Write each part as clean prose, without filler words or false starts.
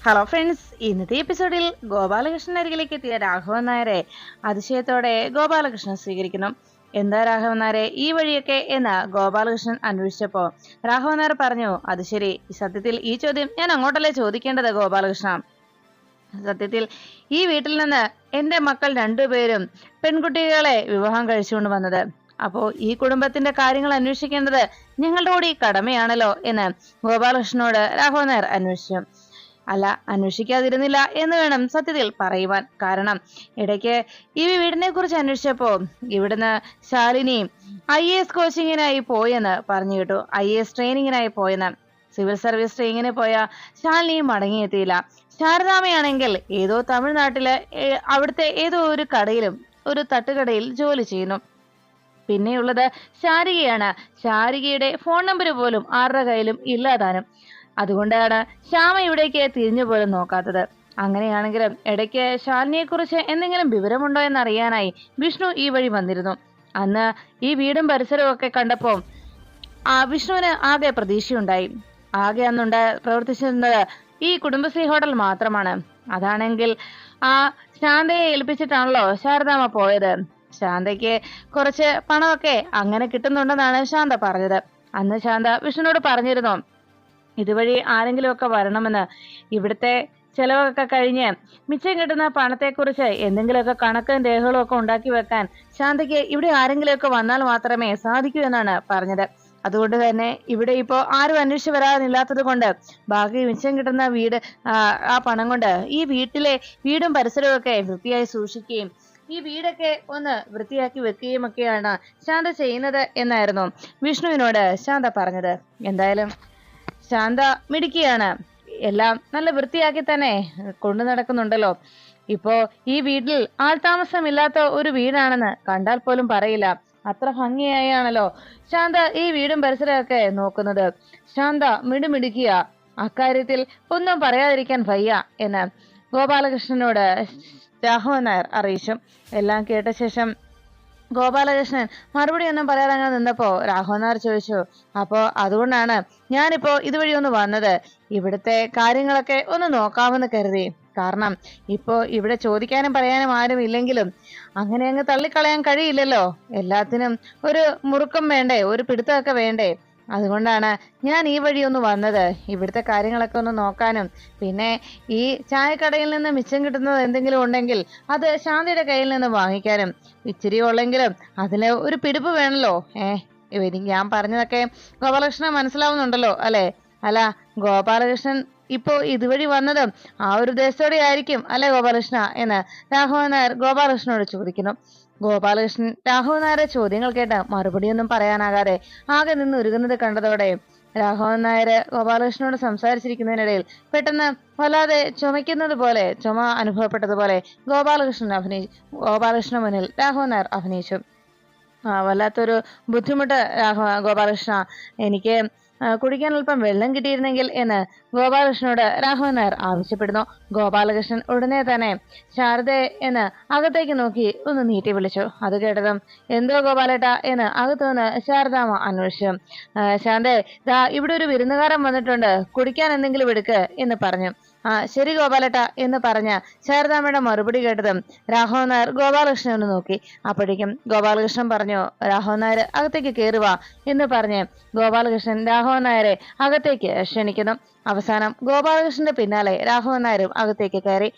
Hello friends, ഇന്നത്തെ എപ്പിസോഡിൽ ഗോപാലകൃഷ്ണൻ അരികിലേക്ക് എത്തിയ രാഘവൻ നായരെ അതിശയത്തോടെ ഗോപാലകൃഷ്ണൻ സ്വീകരിക്കുന്നു. എന്താ രാഘവൻ നായരെ ഈ വഴിയൊക്കെ എന്ന് ഗോപാലകൃഷ്ണൻ അന്വേഷിച്ചപ്പോ രാഘവൻ നായർ പറഞ്ഞു, അത് ശരി, സത്യത്തിൽ ഈ ചോദ്യം ഞാൻ അങ്ങോട്ടല്ലേ ചോദിക്കേണ്ടത് ഗോപാലകൃഷ്ണ. സത്യത്തിൽ ഈ വീട്ടിൽ നിന്ന് എന്റെ മക്കൾ രണ്ടുപേരും പെൺകുട്ടികളെ വിവാഹം കഴിച്ചുകൊണ്ട് വന്നത്. അപ്പോ ഈ കുടുംബത്തിന്റെ കാര്യങ്ങൾ അന്വേഷിക്കേണ്ടത് ഞങ്ങളുടെ കൂടി കടമയാണല്ലോ എന്ന് ഗോപാലകൃഷ്ണനോട് രാഘവൻ നായർ അന്വേഷിച്ചു. അല്ല, അന്വേഷിക്കാതിരുന്നില്ല എന്ന് വേണം സത്യത്തിൽ പറയുവാൻ. കാരണം ഇടയ്ക്ക് ഈ വീടിനെ കുറിച്ച് അന്വേഷിച്ചപ്പോ ഇവിടുന്ന് ശാലിനി IAS കോച്ചിങ്ങിനായി പോയെന്ന് പറഞ്ഞു കേട്ടു. IAS ട്രെയിനിങ്ങിനായി പോയെന്ന്. സിവിൽ സർവീസ് ട്രെയിനിങ്ങിന് പോയ ശാലിനി മടങ്ങിയെത്തിയില്ല. ശാരദാമയാണെങ്കിൽ ഏതോ തമിഴ്നാട്ടില് അവിടുത്തെ ഏതോ ഒരു കടയിലും, ഒരു തട്ടുകടയിൽ ജോലി ചെയ്യുന്നു. പിന്നെയുള്ളത് ശാരികയാണ്. ശാരികയുടെ ഫോൺ നമ്പർ പോലും ആരുടെ കയ്യിലും ഇല്ലാതാനും. അതുകൊണ്ടാണ് ശ്യാമ ഇവിടേക്ക് തിരിഞ്ഞു പോലും നോക്കാത്തത്. അങ്ങനെയാണെങ്കിലും ഇടയ്ക്ക് ശാലിനിയെ കുറിച്ച് എന്തെങ്കിലും വിവരമുണ്ടോ എന്നറിയാനായി വിഷ്ണു ഈ വഴി വന്നിരുന്നു. അന്ന് ഈ വീടും പരിസരവും ഒക്കെ കണ്ടപ്പോ വിഷ്ണുവിന് ആകെ പ്രതീക്ഷയുണ്ടായി. ആകെ പ്രവർത്തിച്ചിരുന്നത് ഈ കുടുംബശ്രീ ഹോട്ടൽ മാത്രമാണ്. അതാണെങ്കിൽ ആ ശാന്തയെ ഏൽപ്പിച്ചിട്ടാണല്ലോ ശാരദാമ്മ പോയത്. ശാന്തയ്ക്ക് കുറച്ച് പണമൊക്കെ അങ്ങനെ കിട്ടുന്നുണ്ടെന്നാണ് ശാന്ത പറഞ്ഞത്. അന്ന് ശാന്ത വിഷ്ണുവിനോട് പറഞ്ഞിരുന്നു, ഇതുവഴി ആരെങ്കിലും ഒക്കെ വരണമെന്ന്. ഇവിടുത്തെ ചെലവൊക്കെ കഴിഞ്ഞ് മിച്ചം കിട്ടുന്ന പണത്തെക്കുറിച്ച് എന്തെങ്കിലുമൊക്കെ കണക്കും രേഖകളും ഒക്കെ ഉണ്ടാക്കി വെക്കാൻ ശാന്തയ്ക്ക് ഇവിടെ ആരെങ്കിലുമൊക്കെ വന്നാൽ മാത്രമേ സാധിക്കൂ എന്നാണ് പറഞ്ഞത്. അതുകൊണ്ട് തന്നെ ഇവിടെ ഇപ്പോ ആരും അന്വേഷിച്ച് വരാനില്ലാത്തത് കൊണ്ട് ബാക്കി മിച്ചം കിട്ടുന്ന ആ പണം കൊണ്ട് ഈ വീടും പരിസരവും ഒക്കെ വൃത്തിയായി സൂക്ഷിക്കുകയും ഈ വീടൊക്കെ ഒന്ന് വൃത്തിയാക്കി വെക്കുകയും ഒക്കെയാണ് ശാന്ത ചെയ്യുന്നത് എന്നായിരുന്നു വിഷ്ണുവിനോട് ശാന്ത പറഞ്ഞത്. എന്തായാലും ശാന്ത മിടുക്കിയാണ്. എല്ലാം നല്ല വൃത്തിയാക്കി തന്നെ കൊണ്ടു നടക്കുന്നുണ്ടല്ലോ. ഇപ്പോ ഈ വീട്ടിൽ ആൾതാമസമില്ലാത്ത ഒരു വീടാണെന്ന് കണ്ടാൽ പോലും പറയില്ല. അത്ര ഭംഗിയായാണല്ലോ ശാന്ത ഈ വീടും പരിസരമൊക്കെ നോക്കുന്നത്. ശാന്ത മിടുമിടുക്കിയ, അക്കാര്യത്തിൽ ഒന്നും പറയാതിരിക്കാൻ വയ്യ എന്ന് ഗോപാലകൃഷ്ണനോട് രാഘവൻ നായർ അറിയിച്ചു. എല്ലാം കേട്ട ശേഷം ഗോപാലകൃഷ്ണൻ മറുപടി ഒന്നും പറയാതെ അങ്ങനെ നിന്നപ്പോ രാഘവൻ നായർ ചോദിച്ചു, അപ്പോ അതുകൊണ്ടാണ് ഞാനിപ്പോ ഇതുവഴി ഒന്ന് വന്നത്. ഇവിടുത്തെ കാര്യങ്ങളൊക്കെ ഒന്ന് നോക്കാമെന്ന് കരുതി. കാരണം ഇപ്പോ ഇവിടെ ചോദിക്കാനും പറയാനും ആരും ഇല്ലെങ്കിലും അങ്ങനെ അങ്ങ് തള്ളിക്കളയാൻ കഴിയില്ലല്ലോ. എല്ലാത്തിനും ഒരു മുറുക്കം വേണ്ടേ, ഒരു പിടുത്തമൊക്കെ വേണ്ടേ. അതുകൊണ്ടാണ് ഞാൻ ഈ വഴി ഒന്ന് വന്നത്, ഇവിടുത്തെ കാര്യങ്ങളൊക്കെ ഒന്ന് നോക്കാനും. പിന്നെ ഈ ചായക്കടയിൽ നിന്ന് മിച്ചം കിട്ടുന്നത് എന്തെങ്കിലും ഉണ്ടെങ്കിൽ അത് ശാന്തിയുടെ കയ്യിൽ നിന്ന് വാങ്ങിക്കാനും. ഇച്ചിരി ഉള്ളെങ്കിലും അതിന് ഒരു പിടിപ്പ് വേണല്ലോ. ഞാൻ പറഞ്ഞതൊക്കെ ഗോപാലകൃഷ്ണൻ മനസ്സിലാവുന്നുണ്ടല്ലോ അല്ലെ? അല്ല, ഗോപാലകൃഷ്ണൻ ഇപ്പോ ഇതുവഴി വന്നതും ആ ഒരു ഉദ്ദേശത്തോടെ ആയിരിക്കും അല്ലെ ഗോപാലകൃഷ്ണ എന്ന് രാഘവൻ നായർ ഗോപാലകൃഷ്ണനോട് ചോദിക്കുന്നു. ഗോപാലകൃഷ്ണൻ രാഘവൻ നായരുടെ ചോദ്യങ്ങൾ കേട്ട് മറുപടിയൊന്നും പറയാനാകാതെ ആകെ നിന്ന് ഉരുകുന്നത് കണ്ടതോടെ രാഘവൻ നായർ ഗോപാലകൃഷ്ണനോട് സംസാരിച്ചിരിക്കുന്നതിനിടയിൽ പെട്ടെന്ന് വല്ലാതെ ചുമ അനുഭവപ്പെട്ടതുപോലെ ഗോപാലകൃഷ്ണ മുന്നിൽ രാഘവൻ നായർ അഭിനയിച്ചു. വല്ലാത്തൊരു ബുദ്ധിമുട്ട് ഗോപാലകൃഷ്ണ, എനിക്ക് കുടിക്കാൻ അല്പം വെള്ളം കിട്ടിയിരുന്നെങ്കിൽ എന്ന് ഗോപാലകൃഷ്ണനോട് രാഘവൻ നായർ ആവശ്യപ്പെടുന്നു. ഗോപാലകൃഷ്ണൻ ഉടനെ തന്നെ ശാരദയെ എന്ന് അകത്തേക്ക് നോക്കി ഒന്ന് നീട്ടി വിളിച്ചു. അത് കേട്ടതും എന്തോ ഗോപാലേട്ട എന്ന് അകത്തുനിന്ന് ശാരദാമ്മ അന്വേഷിച്ചു. ശാന്തേ, ദാ ഇവിടെ ഒരു വിരുന്നുകാരൻ വന്നിട്ടുണ്ട്, കുടിക്കാൻ എന്തെങ്കിലും എടുക്ക് എന്ന് പറഞ്ഞു. ശരി ഗോപാലേട്ട എന്ന് പറഞ്ഞ ശാരദാമ്മയുടെ മറുപടി കേട്ടതും രാഘവൻ നായർ ഗോപാലകൃഷ്ണനെ നോക്കി. അപ്പോഴേക്കും ഗോപാലകൃഷ്ണൻ പറഞ്ഞു, രാഘവൻ നായർ അകത്തേക്ക് കയറുക എന്ന് പറഞ്ഞ് ഗോപാലകൃഷ്ണൻ രാഘവൻ നായരെ അകത്തേക്ക് ക്ഷണിക്കുന്നു. അവസാനം ഗോപാലകൃഷ്ണന്റെ പിന്നാലെ രാഘവൻ നായരും അകത്തേക്ക് കയറി.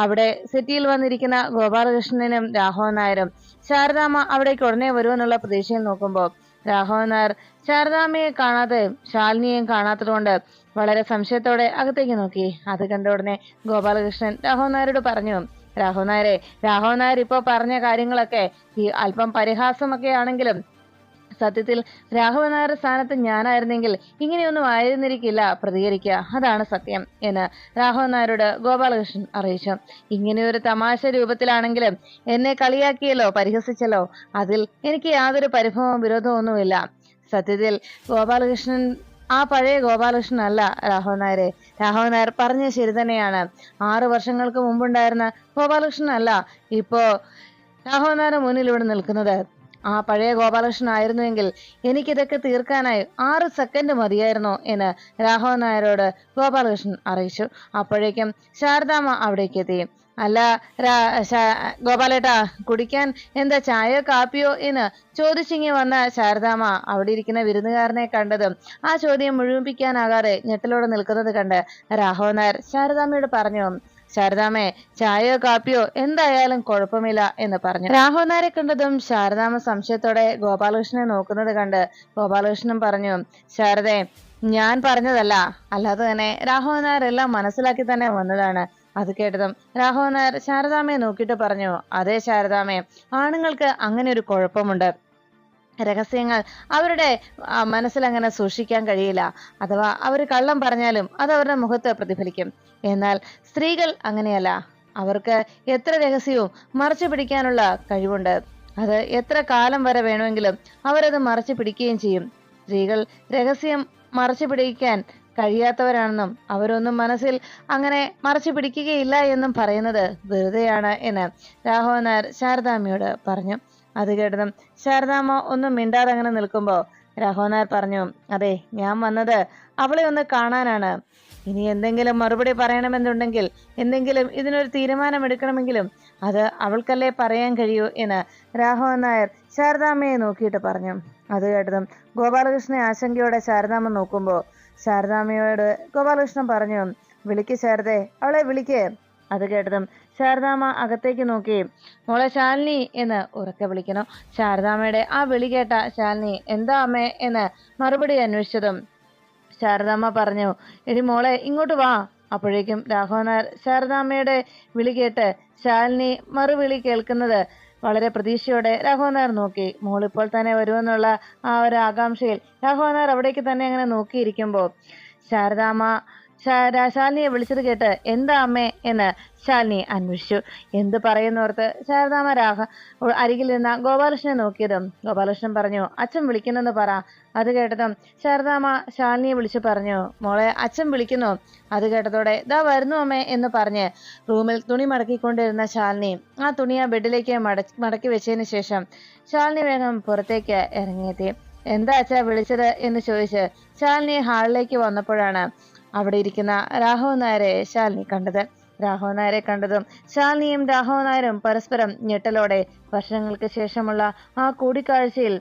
അവിടെ സെറ്റിയിൽ വന്നിരിക്കുന്ന ഗോപാലകൃഷ്ണനും രാഘവൻ നായരും ശാരദാമ്മ അവിടേക്ക് ഉടനെ വരുമെന്നുള്ള പ്രതീക്ഷയിൽ നോക്കുമ്പോൾ രാഘവൻ നായർ ശാരദാമ്മയെ കാണാതെയും ശാലിനിയെയും കാണാത്തത് കൊണ്ട് വളരെ സംശയത്തോടെ അകത്തേക്ക് നോക്കി. അത് കണ്ട ഉടനെ ഗോപാലകൃഷ്ണൻ രാഘവൻ നായരോട് പറഞ്ഞു, രാഘവൻ നായർ ഇപ്പോ പറഞ്ഞ കാര്യങ്ങളൊക്കെ ഈ അല്പം പരിഹാസമൊക്കെ ആണെങ്കിലും സത്യത്തിൽ രാഘവൻ നായരുടെ സ്ഥാനത്ത് ഞാനായിരുന്നെങ്കിൽ ഇങ്ങനെയൊന്നും ആയിരുന്നിരിക്കില്ല പ്രതികരിക്കുക, അതാണ് സത്യം എന്ന് രാഘവൻ നായരോട് ഗോപാലകൃഷ്ണൻ അറിയിച്ചു. ഇങ്ങനെയൊരു തമാശ രൂപത്തിലാണെങ്കിലും എന്നെ കളിയാക്കിയല്ലോ, പരിഹസിച്ചല്ലോ, അതിൽ എനിക്ക് യാതൊരു പരിഭവവും വിരോധവും ഒന്നുമില്ല. സത്യത്തിൽ ഗോപാലകൃഷ്ണൻ ആ പഴയ ഗോപാലകൃഷ്ണൻ അല്ല രാഘവൻ നായരെ. രാഘവൻ നായർ പറഞ്ഞ ശരി തന്നെയാണ്. 6 വർഷങ്ങൾക്ക് മുമ്പുണ്ടായിരുന്ന ഗോപാലകൃഷ്ണൻ അല്ല ഇപ്പോ രാഘവൻ നായരുടെ മുന്നിൽ ഇവിടെ നിൽക്കുന്നത്. ആ പഴയ ഗോപാലകൃഷ്ണൻ ആയിരുന്നുവെങ്കിൽ എനിക്കിതൊക്കെ തീർക്കാനായി 6 സെക്കൻഡ് മതിയായിരുന്നു എന്ന് രാഘവൻ നായരോട് ഗോപാലകൃഷ്ണൻ അറിയിച്ചു. അപ്പോഴേക്കും ശാരദാമ്മ അവിടേക്ക് എത്തി. അല്ല ഗോപാലേട്ടാ, കുടിക്കാൻ എന്താ ചായയോ കാപ്പിയോ എന്ന് ചോദിച്ചിങ്ങി വന്ന ശാരദാമ്മ അവിടെ ഇരിക്കുന്ന വിരുന്നുകാരനെ കണ്ടതും ആ ചോദ്യം മുഴുമിപ്പിക്കാനാകാതെ ഞെട്ടലോടെ നിൽക്കുന്നത് കണ്ട് രാഘവൻ നായർ ശാരദാമ്മയോട് പറഞ്ഞു, ശാരദാമ്മേ, ചായയോ കാപ്പിയോ എന്തായാലും കുഴപ്പമില്ല എന്ന് പറഞ്ഞു. രാഘവൻ നായരെ കണ്ടതും ശാരദാമ്മ സംശയത്തോടെ ഗോപാലകൃഷ്ണനെ നോക്കുന്നത് കണ്ട് ഗോപാലകൃഷ്ണൻ പറഞ്ഞു, ശാരദേ, ഞാൻ പറഞ്ഞതല്ല, അല്ലാതെ തന്നെ രാഘവൻ നായർ എല്ലാം മനസ്സിലാക്കി തന്നെ വന്നതാണ്. അത് കേട്ടതും രാഘവൻ നായർ ശാരദാമ്മയെ നോക്കിയിട്ട് പറഞ്ഞു, അതെ ശാരദാമ്മേ, ആണുങ്ങൾക്ക് അങ്ങനെ ഒരു കുഴപ്പമുണ്ട്. രഹസ്യങ്ങൾ അവരുടെ മനസ്സിൽ അങ്ങനെ സൂക്ഷിക്കാൻ കഴിയില്ല. അഥവാ അവർ കള്ളം പറഞ്ഞാലും അത് അവരുടെ മുഖത്ത് പ്രതിഫലിക്കും. എന്നാൽ സ്ത്രീകൾ അങ്ങനെയല്ല. അവർക്ക് എത്ര രഹസ്യവും മറച്ചു പിടിക്കാനുള്ള കഴിവുണ്ട്. അത് എത്ര കാലം വരെ വേണമെങ്കിലും അവരത് മറച്ചു പിടിക്കുകയും ചെയ്യും. സ്ത്രീകൾ രഹസ്യം മറച്ചു പിടിക്കാൻ കഴിയാത്തവരാണെന്നും അവരൊന്നും മനസ്സിൽ അങ്ങനെ മറച്ചു പിടിക്കുകയില്ല എന്നും പറയുന്നത് വെറുതെയാണ് എന്ന് രാഘവൻ നായർ ശാരദാമ്മയോട് പറഞ്ഞു. അത് കേട്ടതും ശാരദാമ്മ ഒന്നും മിണ്ടാതെ അങ്ങനെ നിൽക്കുമ്പോ രാഘവൻ നായർ പറഞ്ഞു, അതെ, ഞാൻ വന്നത് അവളെ ഒന്ന് കാണാനാണ്. ഇനി എന്തെങ്കിലും മറുപടി പറയണമെന്നുണ്ടെങ്കിൽ, എന്തെങ്കിലും ഇതിനൊരു തീരുമാനം എടുക്കണമെങ്കിലും അത് അവൾക്കല്ലേ പറയാൻ കഴിയൂ എന്ന് രാഘവൻ നായർ ശാരദാമ്മയെ നോക്കിയിട്ട് പറഞ്ഞു. അത് കേട്ടതും ഗോപാലകൃഷ്ണനെ ആശങ്കയോടെ ശാരദാമ്മ നോക്കുമ്പോ ശാരദാമ്മയോട് ഗോപാലകൃഷ്ണൻ പറഞ്ഞു, വിളിക്ക് ശാരദേ, അവളെ വിളിക്ക്. അത് കേട്ടതും ശാരദാമ്മ അകത്തേക്ക് നോക്കി മോളെ ശാലിനി എന്ന് ഉറക്കെ വിളിക്കണം. ശാരദാമ്മയുടെ ആ വിളി കേട്ട ശാലിനി എന്താ അമ്മേ എന്ന് മറുപടി അന്വേഷിച്ചതും ശാരദാമ്മ പറഞ്ഞു, എടി മോളെ ഇങ്ങോട്ട് വാ. അപ്പോഴേക്കും രാഘവൻ നായർ ശാരദാമ്മയുടെ വിളി കേട്ട് ശാലിനി മറുവിളി കേൾക്കുന്നത് വളരെ പ്രതീക്ഷയോടെ രാഘവൻ നായർ നോക്കി. മോളിപ്പോൾ തന്നെ വരുമെന്നുള്ള ആ ഒരു ആകാംക്ഷയിൽ രാഘവൻ നായർ അവിടേക്ക് തന്നെ അങ്ങനെ നോക്കിയിരിക്കുമ്പോൾ ശാരദാമ്മ ശാലിനിയെ വിളിച്ചത് കേട്ട് എന്താ അമ്മേ എന്ന് ശാലിനി അന്വേഷിച്ചു. എന്ത് പറയുന്നോർത്ത് ശാരദാമ്മ അരികിൽ നിന്ന ഗോപാലകൃഷ്ണനെ നോക്കിയതും ഗോപാലകൃഷ്ണൻ പറഞ്ഞു, അച്ഛൻ വിളിക്കുന്നെന്ന് പറ. അത് കേട്ടതും ശാരദാമ്മ ശാലിനിയെ വിളിച്ചു പറഞ്ഞു, മോളെ അച്ഛൻ വിളിക്കുന്നു. അത് കേട്ടതോടെ ദാ വരുന്നു അമ്മേ എന്ന് പറഞ്ഞ് റൂമിൽ തുണി മടക്കിക്കൊണ്ടിരുന്ന ശാലിനി ആ തുണി ആ ബെഡിലേക്ക് മടക്കി വെച്ചതിന് ശേഷം ശാലിനി വേഗം പുറത്തേക്ക് ഇറങ്ങിയെത്തി. എന്താ അച്ഛാ വിളിച്ചത് എന്ന് ചോദിച്ച് ശാലിനി ഹാളിലേക്ക് വന്നപ്പോഴാണ് അവിടെ ഇരിക്കുന്ന രാഘവൻ നായരെ ശാലിനി കണ്ടത്. രാഘവൻ നായരെ കണ്ടതും ശാലിനിയും രാഘവൻ നായരും പരസ്പരം ഞെട്ടലോടെ വർഷങ്ങൾക്ക് ശേഷമുള്ള ആ കൂടിക്കാഴ്ചയിൽ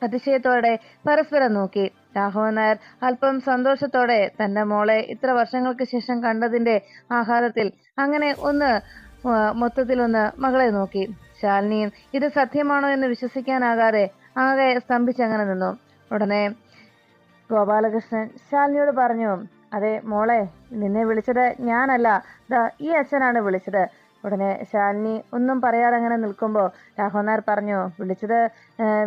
അതിശയത്തോടെ പരസ്പരം നോക്കി. രാഘവൻ നായർ അല്പം സന്തോഷത്തോടെ തന്റെ മോളെ ഇത്ര വർഷങ്ങൾക്ക് ശേഷം കണ്ടതിന്റെ ആഹ്ലാദത്തിൽ അങ്ങനെ മൊത്തത്തിലൊന്ന് മകളെ നോക്കി. ശാലിനിയും ഇത് സത്യമാണോ എന്ന് വിശ്വസിക്കാനാകാതെ ആകെ സ്തംഭിച്ചങ്ങനെ നിന്നു. ഉടനെ ഗോപാലകൃഷ്ണൻ ശാലിനിയോട് പറഞ്ഞു, അതെ മോളെ, നിന്നെ വിളിച്ചത് ഞാനല്ല, ഈ അച്ഛനാണ് വിളിച്ചത്. ഉടനെ ശാലിനി ഒന്നും പറയാതെ അങ്ങനെ നിൽക്കുമ്പോൾ രാഘവൻ നായർ പറഞ്ഞു, വിളിച്ചത്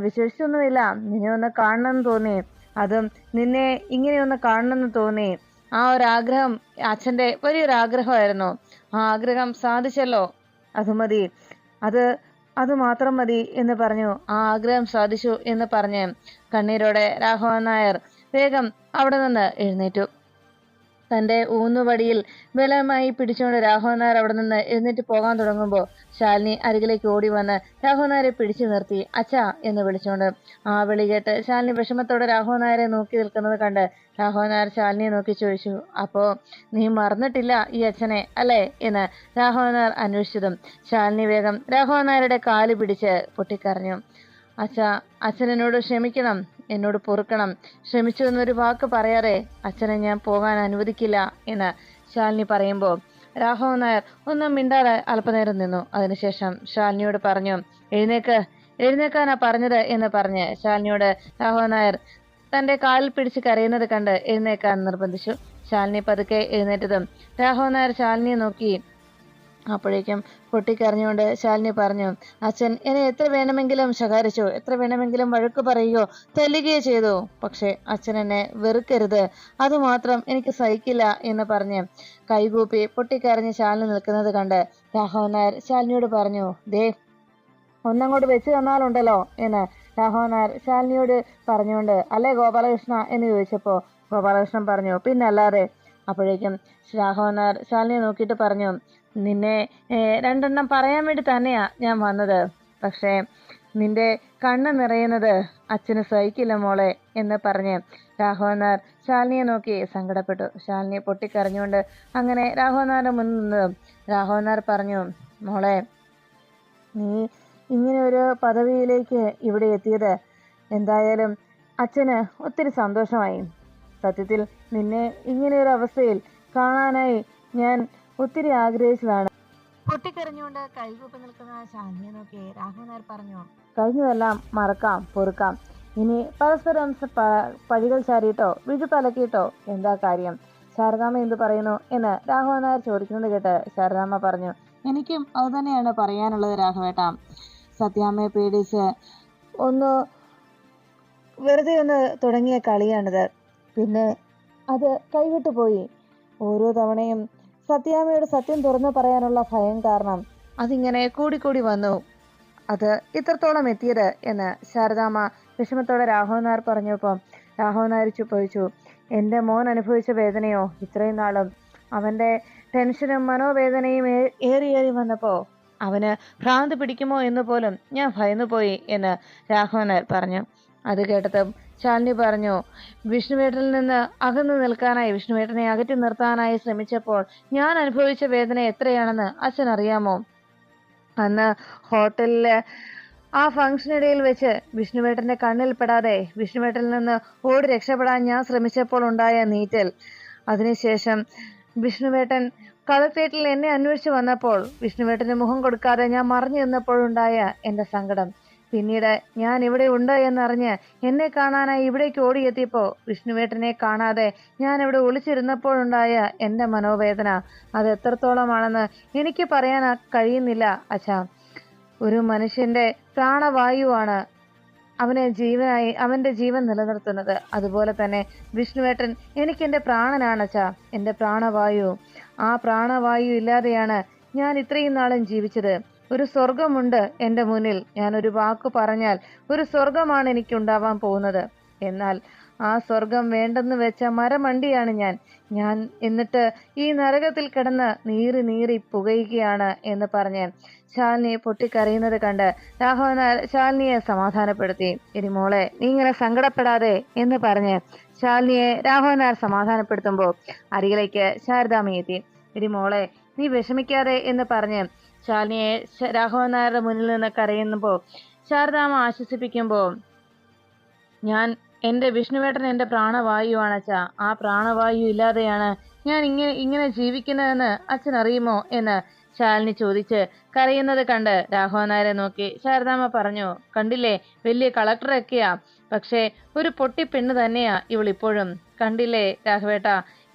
വിശ്വസിച്ചൊന്നുമില്ല, നിന്നെ ഒന്ന് കാണണമെന്ന് തോന്നി. അതും നിന്നെ ഇങ്ങനെയൊന്ന് കാണണമെന്ന് തോന്നി. ആ ഒരു ആഗ്രഹം അച്ഛൻ്റെ വലിയൊരു ആഗ്രഹമായിരുന്നു. ആ ആഗ്രഹം സാധിച്ചല്ലോ, അത് മതി, അത് മാത്രം മതി എന്ന് പറഞ്ഞു. ആ ആഗ്രഹം സാധിച്ചു എന്ന് പറഞ്ഞ് കണ്ണീരോടെ രാഘവൻ നായർ വേഗം അവിടെ നിന്ന് എഴുന്നേറ്റു. തന്റെ ഊന്നുവടിയിൽ ബലമായി പിടിച്ചുകൊണ്ട് രാഘവൻ നായർ അവിടെ നിന്ന് എഴുന്നേറ്റ് പോകാൻ തുടങ്ങുമ്പോൾ ശാലിനി അരികിലേക്ക് ഓടി വന്ന് രാഘവൻ നായരെ പിടിച്ചു നിർത്തി അച്ഛാ എന്ന് വിളിച്ചുകൊണ്ട്. ആ വിളി കേട്ട് ശാലിനി വിഷമത്തോടെ രാഘവൻ നായരെ നോക്കി നിൽക്കുന്നത് കണ്ട് രാഘവൻ നായർ ശാലിനിയെ നോക്കി ചോദിച്ചു, അപ്പോ നീ മറന്നിട്ടില്ല ഈ അച്ഛനെ അല്ലേ എന്ന് രാഘവൻ നായർ അന്വേഷിച്ചതും ശാലിനി വേഗം രാഘവൻ നായരുടെ കാല് പിടിച്ച് പൊട്ടിക്കരഞ്ഞു. അച്ഛാ, അച്ഛൻ എന്നോട് ക്ഷമിക്കണം, എന്നോട് പൊറുക്കണം. ക്ഷമിച്ചു എന്നൊരു വാക്ക് പറയാതെ അച്ഛനെ ഞാൻ പോകാൻ അനുവദിക്കില്ല എന്ന് ശാലിനി പറയുമ്പോൾ രാഘവൻ നായർ ഒന്നും മിണ്ടാതെ അല്പനേരം നിന്നു. അതിനുശേഷം ശാലിനിയോട് പറഞ്ഞു, എഴുന്നേക്കാനാ പറഞ്ഞത് എന്ന് പറഞ്ഞ് ശാലിനിയോട് രാഘവൻ നായർ തന്റെ കാലിൽ പിടിച്ച് കരയുന്നത് കണ്ട് എഴുന്നേക്കാൻ നിർബന്ധിച്ചു. ശാലിനി പതുക്കെ എഴുന്നേറ്റതും രാഘവൻ നായർ ശാലിനിയെ നോക്കി. അപ്പോഴേക്കും പൊട്ടിക്കരഞ്ഞുകൊണ്ട് ശാലിനി പറഞ്ഞു, അച്ഛൻ എന്നെ എത്ര വേണമെങ്കിലും ശകാരിച്ചു, എത്ര വേണമെങ്കിലും വഴക്ക് പറയുകയോ തല്ലുകയോ ചെയ്തു, പക്ഷെ അച്ഛൻ എന്നെ വെറുക്കരുത്, അതുമാത്രം എനിക്ക് സഹിക്കില്ല എന്ന് പറഞ്ഞ് കൈകൂപ്പി പൊട്ടിക്കരഞ്ഞ് ശാലിനി നിൽക്കുന്നത് കണ്ട് രാഘവൻ നായർ ശാലിനിയോട് പറഞ്ഞു, ദേ ഒന്നങ്ങോട്ട് വെച്ച് തന്നാലുണ്ടല്ലോ എന്ന് രാഘവൻ നായർ ശാലിനിയോട് പറഞ്ഞുകൊണ്ട്, അല്ലേ ഗോപാലകൃഷ്ണ എന്ന് ചോദിച്ചപ്പോ ഗോപാലകൃഷ്ണൻ പറഞ്ഞു, പിന്നല്ലാതെ. അപ്പോഴേക്കും രാഘവൻ നായർ ശാലിനിയെ നോക്കിയിട്ട് പറഞ്ഞു, നിന്നെ രണ്ടെണ്ണം പറയാൻ വേണ്ടി തന്നെയാ ഞാൻ വന്നത്, പക്ഷേ നിന്റെ കണ്ണ് നിറയുന്നത് അച്ഛന് സഹിക്കില്ല മോളെ എന്ന് പറഞ്ഞ് രാഘവൻ നായർ ശാലിനിയെ നോക്കി സങ്കടപ്പെട്ടു. ശാലിനി പൊട്ടിക്കരഞ്ഞുകൊണ്ട് അങ്ങനെ രാഘവൻ നായരുടെ മുന്നിൽ നിന്നതും രാഘവൻ നായർ പറഞ്ഞു, മോളെ, നീ ഇങ്ങനെ ഒരു പദവിയിലേക്ക് ഇവിടെ എത്തിയത് എന്തായാലും അച്ഛന് ഒത്തിരി സന്തോഷമായി. സത്യത്തിൽ നിന്നെ ഇങ്ങനെ ഒരു അവസ്ഥയിൽ കാണാനായി ഞാൻ ഒത്തിരി ആഗ്രഹിച്ചതാണ്. പൊട്ടിക്കരഞ്ഞുകൊണ്ട് കൈകൂപ്പി നിൽക്കുന്ന ശാലിനിയെ നോക്കി രാഘവൻ നായർ പറഞ്ഞു, കഴിഞ്ഞതെല്ലാം മറക്കാം, പൊറുക്കാം. ഇനി പരസ്പരം പഴികൾ ചാരിയിട്ടോ വിഴുപ്പലക്കിയിട്ടോ എന്താ കാര്യം? ശാരദാമ്മ എന്ത് പറയുന്നു എന്ന് രാഘവൻ നായർ ചോദിക്കുന്നത് കേട്ട് ശാരദാമ്മ പറഞ്ഞു, എനിക്കും അത് തന്നെയാണ് പറയാനുള്ളത് രാഘവേട്ട. സത്യാമ്മയെ പേടിച്ച് വെറുതെ ഒന്ന് തുടങ്ങിയ കളിയാണിത്. പിന്നെ അത് കൈവിട്ടു പോയി. ഓരോ തവണയും സത്യാമ്മയുടെ സത്യം തുറന്നു പറയാനുള്ള ഭയം കാരണം അതിങ്ങനെ കൂടിക്കൂടി വന്നു. അത് ഇത്രത്തോളം എത്തിയത് എന്ന് ശാരദാമ്മ വിഷമത്തോടെ രാഘവൻ നായർ പറഞ്ഞപ്പോൾ രാഘവൻ നായർ ചുപ്പഴിച്ചു. എൻ്റെ മോൻ അനുഭവിച്ച വേദനയോ ഇത്രയും നാളും അവൻ്റെ ടെൻഷനും മനോവേദനയും ഏറി വന്നപ്പോൾ അവന് ഭ്രാന്ത് പിടിക്കുമോ എന്ന് പോലും ഞാൻ ഭയന്നുപോയി എന്ന് രാഘവൻ നായർ പറഞ്ഞു. അത് കേട്ടതും ശാലിനി പറഞ്ഞു, വിഷ്ണുവേട്ടനിൽ നിന്ന് അകന്നു നിൽക്കാനായി, വിഷ്ണുവേട്ടനെ അകറ്റി നിർത്താനായി ശ്രമിച്ചപ്പോൾ ഞാൻ അനുഭവിച്ച വേദന എത്രയാണെന്ന് അച്ഛൻ അറിയാമോ? അന്ന് ഹോട്ടലില് ആ ഫംഗ്ഷനിടയിൽ വെച്ച് വിഷ്ണുവേട്ടന്റെ കണ്ണിൽ പെടാതെ വിഷ്ണുവേട്ടനിൽ നിന്ന് ഓടി രക്ഷപ്പെടാൻ ഞാൻ ശ്രമിച്ചപ്പോൾ ഉണ്ടായ നീറ്റൽ, അതിനുശേഷം വിഷ്ണുവേട്ടൻ കളക്ട്രേറ്റിൽ എന്നെ അന്വേഷിച്ചു വന്നപ്പോൾ വിഷ്ണുവേട്ടന് മുഖം കൊടുക്കാതെ ഞാൻ മറിഞ്ഞു നിന്നപ്പോഴുണ്ടായ എൻ്റെ സങ്കടം, പിന്നീട് ഞാൻ ഇവിടെ ഉണ്ട് എന്നറിഞ്ഞ് എന്നെ കാണാനായി ഇവിടേക്ക് ഓടിയെത്തിയപ്പോൾ വിഷ്ണുവേട്ടനെ കാണാതെ ഞാൻ ഇവിടെ ഒളിച്ചിരുന്നപ്പോഴുണ്ടായ എൻ്റെ മനോവേദന, അത് എത്രത്തോളമാണെന്ന് എനിക്ക് പറയാൻ കഴിയുന്നില്ല അച്ഛാ. ഒരു മനുഷ്യന്റെ പ്രാണവായുവാണ് അവന്റെ ജീവൻ നിലനിർത്തുന്നത്. അതുപോലെ തന്നെ വിഷ്ണുവേട്ടൻ എനിക്ക് എൻ്റെ പ്രാണനാണ് അച്ഛാ, എൻ്റെ പ്രാണവായു. ആ പ്രാണവായു ഇല്ലാതെയാണ് ഞാൻ ഇത്രയും നാളും ജീവിച്ചത്. ഒരു സ്വർഗമുണ്ട് എൻ്റെ മുന്നിൽ. ഞാൻ ഒരു വാക്ക് പറഞ്ഞാൽ ഒരു സ്വർഗമാണ് എനിക്കുണ്ടാവാൻ പോകുന്നത്. എന്നാൽ ആ സ്വർഗം വേണ്ടെന്ന് വെച്ച മരമണ്ടിയാണ് ഞാൻ എന്നിട്ട് ഈ നരകത്തിൽ കിടന്ന് നീറി പുകയുകയാണ് എന്ന് പറഞ്ഞ് ശാലിനി പൊട്ടിക്കരയുന്നത് കണ്ട് രാഘവൻ നായർ ശാലിനിയെ സമാധാനപ്പെടുത്തി. ഇനി മോളെ, നീ ഇങ്ങനെ സങ്കടപ്പെടാതെ എന്ന് പറഞ്ഞ് ശാലിനിയെ രാഘവൻ നായർ സമാധാനപ്പെടുത്തുമ്പോൾ അരികിലേക്ക് ശാരദാമ്മ എത്തി. ഇനി മോളെ, നീ വിഷമിക്കാതെ എന്ന് പറഞ്ഞ് ശാലിനിയെ രാഘവൻ നായരുടെ മുന്നിൽ നിന്ന് കരയുമ്പോൾ ശാരദാമ്മ ആശ്വസിപ്പിക്കുമ്പോൾ, എൻ്റെ വിഷ്ണുവേട്ടൻ എൻ്റെ പ്രാണവായുവാണ് അച്ഛാ. ആ പ്രാണവായു ഇല്ലാതെയാണ് ഞാൻ ഇങ്ങനെ ജീവിക്കുന്നതെന്ന് അച്ഛൻ അറിയുമോ എന്ന് ശാലിനി ചോദിച്ച് കരയുന്നത് കണ്ട് രാഘവൻ നായരെ നോക്കി ശാരദാമ്മ പറഞ്ഞു, കണ്ടില്ലേ, വലിയ കളക്ടറൊക്കെയാ, പക്ഷേ ഒരു പൊട്ടി പെണ്ണ് തന്നെയാ ഇവളിപ്പോഴും. കണ്ടില്ലേ രാഘവേട്ട,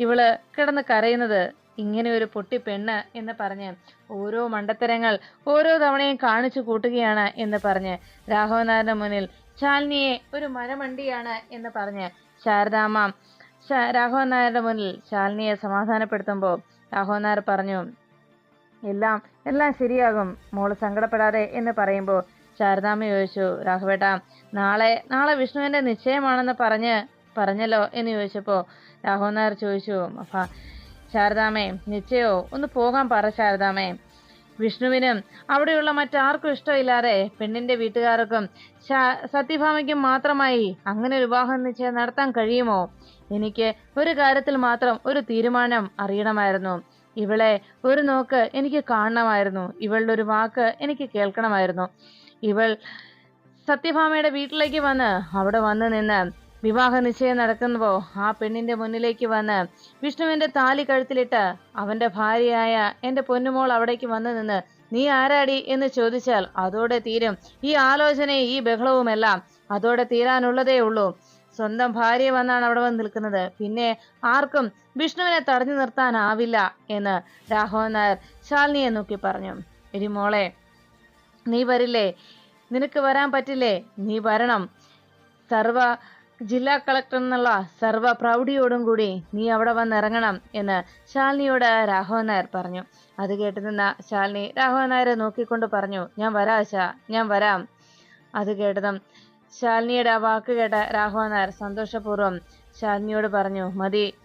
ഇവള് കിടന്ന് കരയുന്നത്. ഇങ്ങനെ ഒരു പൊട്ടി പെണ്ണ് എന്ന് പറഞ്ഞ് ഓരോ മണ്ടത്തരങ്ങൾ ഓരോ തവണയും കാണിച്ചു കൂട്ടുകയാണ് എന്ന് പറഞ്ഞ് രാഘവൻ നായരുടെ മുന്നിൽ ശാലിനിയെ ഒരു മരമണ്ടിയാണ് എന്ന് പറഞ്ഞ് ശാരദാമ്മ രാഘവൻ നായരുടെ മുന്നിൽ ശാലിനിയെ സമാധാനപ്പെടുത്തുമ്പോൾ രാഘവൻ നായർ പറഞ്ഞു, എല്ലാം ശരിയാകും, മോള് സങ്കടപ്പെടാതെ എന്ന് പറയുമ്പോൾ ശാരദാമ്മ ചോദിച്ചു, രാഘവേട്ട, നാളെ വിഷ്ണുവിന്റെ നിശ്ചയമാണെന്ന് പറഞ്ഞല്ലോ എന്ന് ചോദിച്ചപ്പോൾ രാഘവൻ നായർ ചോദിച്ചു, ശാരദാമ്മേ, നിശ്ചയോ ഒന്ന് പോകാൻ പറ ശാരദാമ്മേ. വിഷ്ണുവിനും അവിടെയുള്ള മറ്റാർക്കും ഇഷ്ടമില്ലാതെ പെണ്ണിന്റെ വീട്ടുകാർക്കും സത്യഭാമയ്ക്കും മാത്രമായി അങ്ങനെ ഒരു വിവാഹ നിശ്ചയം നടത്താൻ കഴിയുമോ? എനിക്ക് ഒരു കാര്യത്തിൽ മാത്രം ഒരു തീരുമാനം അറിയണമായിരുന്നു. ഇവളെ ഒരു നോക്ക് എനിക്ക് കാണണമായിരുന്നു. ഇവളുടെ ഒരു വാക്ക് എനിക്ക് കേൾക്കണമായിരുന്നു. ഇവൾ സത്യഭാമയുടെ വീട്ടിലേക്ക് അവിടെ വന്ന് നിന്ന് വിവാഹ നിശ്ചയം നടക്കുമ്പോ ആ പെണ്ണിന്റെ മുന്നിലേക്ക് വന്ന് വിഷ്ണുവിന്റെ താലി കഴുത്തിലിട്ട് അവന്റെ ഭാര്യയായ എന്റെ പൊന്നുമോൾ അവിടേക്ക് വന്നു നിന്ന് നീ ആരാടി എന്ന് ചോദിച്ചാൽ അതോടെ തീരും ഈ ആലോചനയും ഈ ബഹളവുമെല്ലാം. അതോടെ തീരാനുള്ളതേ ഉള്ളൂ. സ്വന്തം ഭാര്യ വന്നാണ് അവിടെ വന്ന് നിൽക്കുന്നത്. പിന്നെ ആർക്കും വിഷ്ണുവിനെ തടഞ്ഞു നിർത്താനാവില്ല എന്ന് രാഘവൻ നായർ ശാലിനിയെ നോക്കി പറഞ്ഞു. എടി മോളെ, നീ വരില്ലേ? നിനക്ക് വരാൻ പറ്റില്ലേ? നീ വരണം. ജില്ലാ കളക്ടർ എന്നുള്ള സർവ്വ പ്രൗഢിയോടും കൂടി നീ അവിടെ വന്നിറങ്ങണം എന്ന് ശാലിനിയോട് രാഘവൻ നായർ പറഞ്ഞു. അത് കേട്ടു നിന്ന ശാലിനി രാഘവൻ നായരെ നോക്കിക്കൊണ്ട് പറഞ്ഞു, ഞാൻ വരാം. അത് കേട്ടതും ശാലിനിയുടെ ആ വാക്ക് കേട്ട രാഘവൻ നായർ സന്തോഷപൂർവ്വം ശാലിനിയോട് പറഞ്ഞു,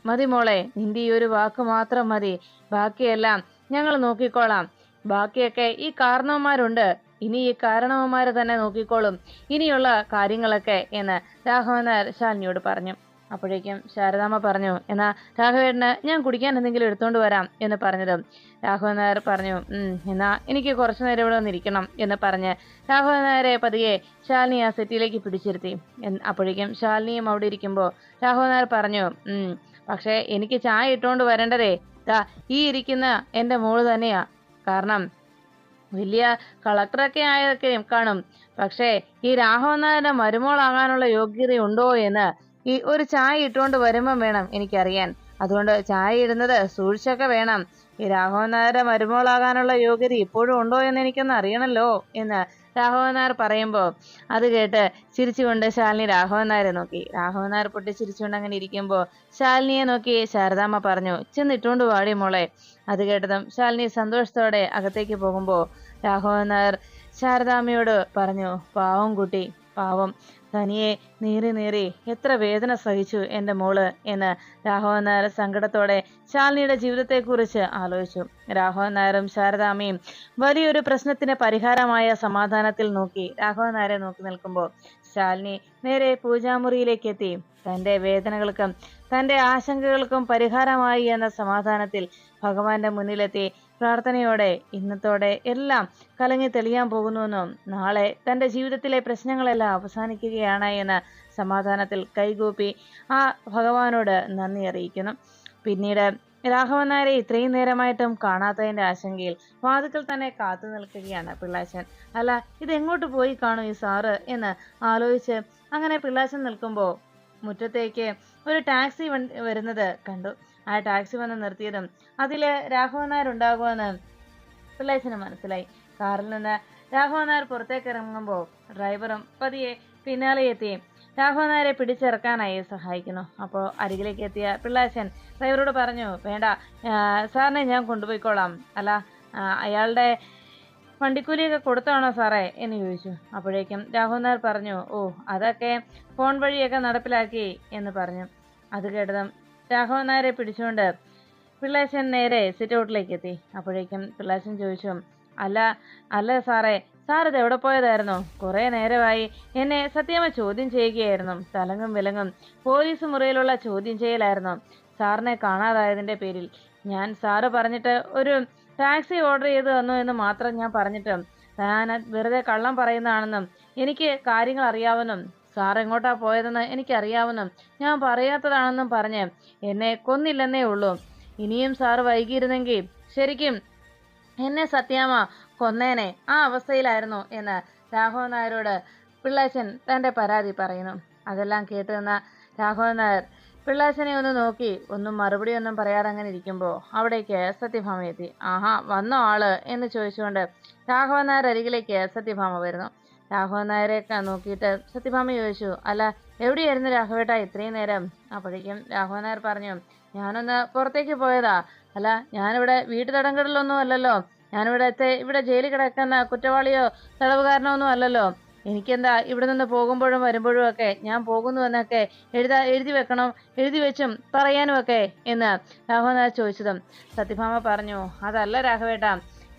മതി മോളെ, നിന്റെ ഈ ഒരു വാക്ക് മാത്രം മതി. ബാക്കിയെല്ലാം ഞങ്ങൾ നോക്കിക്കോളാം. ബാക്കിയൊക്കെ ഈ കാരണവന്മാരുണ്ട്. ഇനി ഈ കാരണവന്മാരെ തന്നെ നോക്കിക്കോളും ഇനിയുള്ള കാര്യങ്ങളൊക്കെ എന്ന് രാഘവൻ നായർ ശാലിനിയോട് പറഞ്ഞു. അപ്പോഴേക്കും ശാരദാമ്മ പറഞ്ഞു, എന്നാ രാഘവേട്ടന് ഞാൻ കുടിക്കാൻ എന്തെങ്കിലും എടുത്തോണ്ട് വരാം എന്ന് പറഞ്ഞതും രാഘവൻ നായർ പറഞ്ഞു, എന്നാ എനിക്ക് കുറച്ചു നേരം ഇവിടെ വന്നിരിക്കണം എന്ന് പറഞ്ഞ് രാഘവൻ നായരെ പതിയെ ശാലിനി ആ സെറ്റിയിലേക്ക് പിടിച്ചിരുത്തി. അപ്പോഴേക്കും ശാലിനിയും അവിടെ ഇരിക്കുമ്പോൾ രാഘവൻ നായർ പറഞ്ഞു, പക്ഷേ എനിക്ക് ചായ ഇട്ടുകൊണ്ട് വരേണ്ടതേ ഈ ഇരിക്കുന്ന എൻ്റെ മോള് തന്നെയാ. കാരണം വലിയ കളക്ടറൊക്കെ ആയൊക്കെ കാണും, പക്ഷേ ഈ രാഘവൻ നായരുടെ മരുമോളാകാനുള്ള യോഗ്യതയുണ്ടോ എന്ന് ഈ ഒരു ചായ ഇട്ടുകൊണ്ട് വരുമ്പം വേണം എനിക്കറിയാൻ. അതുകൊണ്ട് ചായ ഇടുന്നത് സൂക്ഷിച്ചൊക്കെ വേണം. ഈ രാഘവൻ നായരുടെ മരുമോളാകാനുള്ള യോഗ്യത ഇപ്പോഴും ഉണ്ടോ എന്ന് എനിക്കൊന്ന് അറിയണല്ലോ എന്ന് രാഘവൻ നായർ പറയുമ്പോൾ അത് കേട്ട് ചിരിച്ചുകൊണ്ട് ശാലിനി രാഘവൻ നായരെ നോക്കി. രാഘവൻ നായർ പൊട്ടിച്ചിരിച്ചുകൊണ്ട് അങ്ങനെ ഇരിക്കുമ്പോൾ ശാലിനിയെ നോക്കി ശാരദാമ്മ പറഞ്ഞു, ചെന്നിട്ടുകൊണ്ട് വാടി മോളെ. അത് കേട്ടതും ശാലിനി സന്തോഷത്തോടെ അകത്തേക്ക് പോകുമ്പോൾ രാഘവൻ നായർ ശാരദാമ്മയോട് പറഞ്ഞു, പാവം കുട്ടി, പാവം, തനിയെ നീറി എത്ര വേദന സഹിച്ചു എൻ്റെ മോള് എന്ന് രാഘവൻ നായർ സങ്കടത്തോടെ ശാലിനിയുടെ ജീവിതത്തെക്കുറിച്ച് ആലോചിച്ചു. രാഘവൻ നായരും ശാരദാമ്മയും വലിയൊരു പ്രശ്നത്തിന് പരിഹാരമായ സമാധാനത്തിൽ നോക്കി രാഘവൻ നായരെ നോക്കി നിൽക്കുമ്പോൾ ശാലിനി നേരെ പൂജാമുറിയിലേക്ക് എത്തി. തൻ്റെ വേദനകൾക്കും തൻ്റെ ആശങ്കകൾക്കും പരിഹാരമായി എന്ന സമാധാനത്തിൽ ഭഗവാന്റെ മുന്നിലെത്തി പ്രാർത്ഥനയോടെ ഇന്നത്തോടെ എല്ലാം കലങ്ങി തെളിയാൻ പോകുന്നുവെന്നും നാളെ തൻ്റെ ജീവിതത്തിലെ പ്രശ്നങ്ങളെല്ലാം അവസാനിക്കുകയാണ് എന്ന സമാധാനത്തിൽ കൈകൂപ്പി ആ ഭഗവാനോട് നന്ദി അറിയിക്കുന്നു. പിന്നീട് രാഘവൻ നായരെ ഇത്രയും നേരമായിട്ടും കാണാത്തതിൻ്റെ ആശങ്കയിൽ വാതിക്കൽ തന്നെ കാത്തു നിൽക്കുകയാണ് പിള്ളാച്ചൻ. അല്ല, ഇതെങ്ങോട്ട് പോയി കാണും ഈ സാറ് എന്ന് ആലോചിച്ച് അങ്ങനെ പിള്ളാച്ചൻ നിൽക്കുമ്പോൾ മുറ്റത്തേക്ക് ഒരു ടാക്സി വരുന്നത് കണ്ടു. ആ ടാക്സി വന്ന് നിർത്തിയതും അതിൽ രാഘവൻ നായർ ഉണ്ടാകുമെന്ന് പിള്ളേച്ചന് മനസ്സിലായി. കാറിൽ നിന്ന് രാഘവൻ നായർ പുറത്തേക്ക് ഇറങ്ങുമ്പോൾ ഡ്രൈവറും പതിയെ പിന്നാലെ എത്തി രാഘവൻ നായരെ പിടിച്ചിറക്കാനായി സഹായിക്കുന്നു. അപ്പോൾ അരികിലേക്ക് എത്തിയ പിള്ളാച്ചൻ ഡ്രൈവറോട് പറഞ്ഞു, വേണ്ട, സാറിനെ ഞാൻ കൊണ്ടുപോയിക്കോളാം. അല്ല, അയാളുടെ വണ്ടിക്കൂലിയൊക്കെ കൊടുത്താണോ സാറേ എന്ന് ചോദിച്ചു. അപ്പോഴേക്കും രാഘവൻ നായർ പറഞ്ഞു, അതൊക്കെ ഫോൺ വഴിയൊക്കെ നടപ്പിലാക്കി എന്ന് പറഞ്ഞു. അത് കേട്ടതും രാഘവൻ നായരെ പിടിച്ചുകൊണ്ട് പിള്ളാച്ചൻ നേരെ സിറ്റ് ഔട്ടിലേക്ക് എത്തി. അപ്പോഴേക്കും പിള്ളാച്ചൻ ചോദിച്ചു, അല്ല സാറേ, സാർ ഇത് എവിടെ പോയതായിരുന്നു? കുറേ നേരമായി എന്നെ സത്യമ്മ ചോദ്യം ചെയ്യുകയായിരുന്നു. തലങ്ങും വിലങ്ങും പോലീസ് മുറിയിലുള്ള ചോദ്യം ചെയ്യലായിരുന്നു. സാറിനെ കാണാതായതിൻ്റെ പേരിൽ ഞാൻ സാറ് പറഞ്ഞിട്ട് ഒരു ടാക്സി ഓർഡർ ചെയ്ത് തന്നു എന്ന് മാത്രം ഞാൻ പറഞ്ഞിട്ടും ഞാൻ വെറുതെ കള്ളം പറയുന്നതാണെന്നും എനിക്ക് കാര്യങ്ങൾ അറിയാവുന്നും സാർ എങ്ങോട്ടാ പോയതെന്ന് എനിക്കറിയാവുന്നും ഞാൻ പറയാത്തതാണെന്നും പറഞ്ഞ് എന്നെ കൊന്നില്ലെന്നേ ഉള്ളൂ. ഇനിയും സാറ് വൈകിയിരുന്നെങ്കിൽ ശരിക്കും എന്നെ സത്യാമ്മ കൊന്നേനെ. ആ അവസ്ഥയിലായിരുന്നു എന്ന് രാഘവൻ നായരോട് പിള്ളാച്ചൻ തൻ്റെ പരാതി പറയുന്നു. അതെല്ലാം കേട്ട് നിന്ന രാഘവൻ നായർ പിള്ളാച്ചനെ ഒന്ന് നോക്കി ഒന്നും മറുപടി ഒന്നും പറയാതെ അങ്ങനെ ഇരിക്കുമ്പോൾ അവിടേക്ക് സത്യഭാമ എത്തി. ആഹാ, വന്നോ ആള് എന്ന് ചോദിച്ചുകൊണ്ട് രാഘവൻ നായർ അരികിലേക്ക് സത്യഭാമ വരുന്നു. രാഘവൻ നായരെയൊക്കെ നോക്കിയിട്ട് സത്യഭാമ ചോദിച്ചു, അല്ല, എവിടെയായിരുന്നു രാഘവേട്ട ഇത്രയും നേരം? അപ്പോഴേക്കും രാഘവൻ നായർ പറഞ്ഞു, ഞാനൊന്ന് പുറത്തേക്ക് പോയതാ. അല്ല, ഞാനിവിടെ വീട്ടുതടങ്കലിലൊന്നും അല്ലല്ലോ. ഇവിടെ ജയിലിൽ കിടക്കുന്ന കുറ്റവാളിയോ തടവുകാരനോ ഒന്നും അല്ലല്ലോ. എനിക്കെന്താ ഇവിടെ നിന്ന് പോകുമ്പോഴും വരുമ്പോഴും ഒക്കെ ഞാൻ പോകുന്നുവെന്നൊക്കെ എഴുതി വെക്കണം, എഴുതി വെച്ചും പറയാനും ഒക്കെ എന്ന് രാഘവൻ നായർ ചോദിച്ചതും സത്യഭാമ പറഞ്ഞു, അതല്ല രാഘവേട്ട,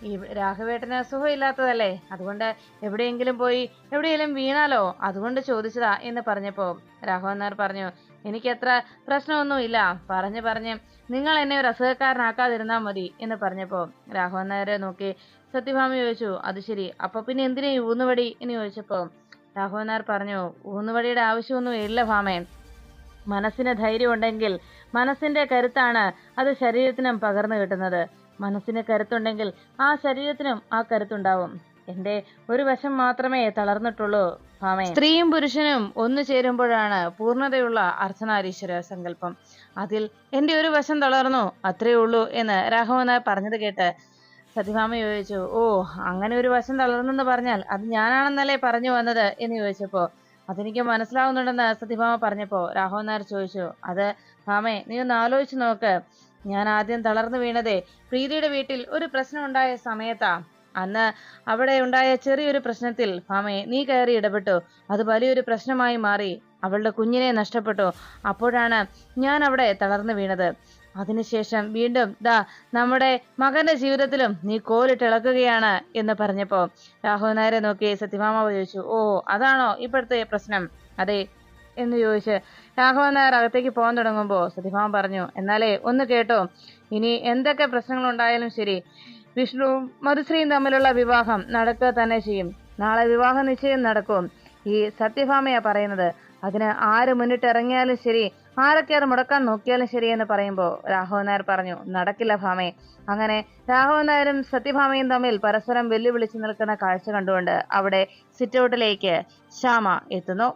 ഈ രാഘവേട്ടന് സുഖമില്ലാത്തതല്ലേ, അതുകൊണ്ട് എവിടെയെങ്കിലും പോയി എവിടെയെങ്കിലും വീണാലോ, അതുകൊണ്ട് ചോദിച്ചതാ എന്ന് പറഞ്ഞപ്പോൾ രാഘവൻ നായർ പറഞ്ഞു, എനിക്കത്ര പ്രശ്നമൊന്നുമില്ല, പറഞ്ഞ് നിങ്ങൾ എന്നെ ഒരു അസുഖക്കാരനാക്കാതിരുന്നാൽ മതി എന്ന് പറഞ്ഞപ്പോൾ രാഘവൻ നായരെ നോക്കി സത്യഭാമ ചോദിച്ചു, അത് ശരി, അപ്പൊ പിന്നെ എന്തിനാ ഈ ഊന്നുവടി എന്ന് ചോദിച്ചപ്പോൾ രാഘവൻ നായർ പറഞ്ഞു, ഊന്നുവടിയുടെ ആവശ്യമൊന്നും ഇല്ല ഭാമേ. മനസ്സിന് ധൈര്യം ഉണ്ടെങ്കിൽ മനസ്സിന്റെ കരുത്താണ് അത് ശരീരത്തിനും പകർന്നു കിട്ടുന്നത്. മനസ്സിന് കരുത്തുണ്ടെങ്കിൽ ആ ശരീരത്തിനും ആ കരുത്തുണ്ടാവും. എന്റെ ഒരു വശം മാത്രമേ തളർന്നിട്ടുള്ളൂ ഭാമേ. സ്ത്രീയും പുരുഷനും ഒന്നു ചേരുമ്പോഴാണ് പൂർണ്ണതയുള്ള അർദ്ധനാരീശ്വര സങ്കല്പം. അതിൽ എന്റെ ഒരു വശം തളർന്നു, അത്രേ ഉള്ളൂ എന്ന് രാഘവൻ നായർ പറഞ്ഞത് കേട്ട് സത്യഭാമ ചോദിച്ചു, അങ്ങനെ ഒരു വശം തളർന്നെന്ന് പറഞ്ഞാൽ അത് ഞാനാണെന്നല്ലേ പറഞ്ഞു വന്നത് എന്ന് ചോദിച്ചപ്പോൾ അതെനിക്ക് മനസ്സിലാവുന്നുണ്ടെന്ന് സത്യഭാമ പറഞ്ഞപ്പോൾ രാഘവൻ നായർ ചോദിച്ചു, അത് ഭാമേ, നീ ഒന്ന് ആലോചിച്ച് നോക്ക്. ഞാൻ ആദ്യം തളർന്നു വീണതേ പ്രീതിയുടെ വീട്ടിൽ ഒരു പ്രശ്നം ഉണ്ടായ സമയത്താ. അന്ന് അവിടെ ഉണ്ടായ ചെറിയൊരു പ്രശ്നത്തിൽ ഭാമയെ നീ കയറി ഇടപെട്ടു. അത് വലിയൊരു പ്രശ്നമായി മാറി. അവളുടെ കുഞ്ഞിനെ നഷ്ടപ്പെട്ടു. അപ്പോഴാണ് ഞാൻ അവിടെ തളർന്നു വീണത്. അതിനുശേഷം വീണ്ടും ദാ നമ്മുടെ മകന്റെ ജീവിതത്തിലും നീ കോലിട്ടിളക്കുകയാണ് എന്ന് പറഞ്ഞപ്പോ രാഘവൻ നായരെ നോക്കി സത്യഭാമ ചോദിച്ചു, ഓ അതാണോ ഇപ്പോഴത്തെ പ്രശ്നം? അതെ എന്ന് ചോദിച്ച് രാഘവൻ നായർ അകത്തേക്ക് പോകാൻ തുടങ്ങുമ്പോ സത്യഭാമ പറഞ്ഞു, എന്നാലേ ഒന്ന് കേട്ടോ, ഇനി എന്തൊക്കെ പ്രശ്നങ്ങൾ ഉണ്ടായാലും ശരി, വിഷ്ണുവും മധുശ്രീയും തമ്മിലുള്ള വിവാഹം നടക്കുക തന്നെ ചെയ്യും. നാളെ വിവാഹ നിശ്ചയം നടക്കും. ഈ സത്യഭാമയാ പറയുന്നത്. അതിന് ആര് മുന്നിട്ടിറങ്ങിയാലും ശരി, ആരൊക്കെ അത് മുടക്കാൻ നോക്കിയാലും ശരി എന്ന് പറയുമ്പോൾ രാഘവൻ നായർ പറഞ്ഞു, നടക്കില്ല ഭാമേ. അങ്ങനെ രാഘവൻ നായരും സത്യഭാമയും തമ്മിൽ പരസ്പരം വെല്ലുവിളിച്ചു നിൽക്കുന്ന കാഴ്ച കണ്ടുകൊണ്ട് അവിടെ സിറ്റൗട്ടിലേക്ക് ശ്യാമ എത്തുന്നു.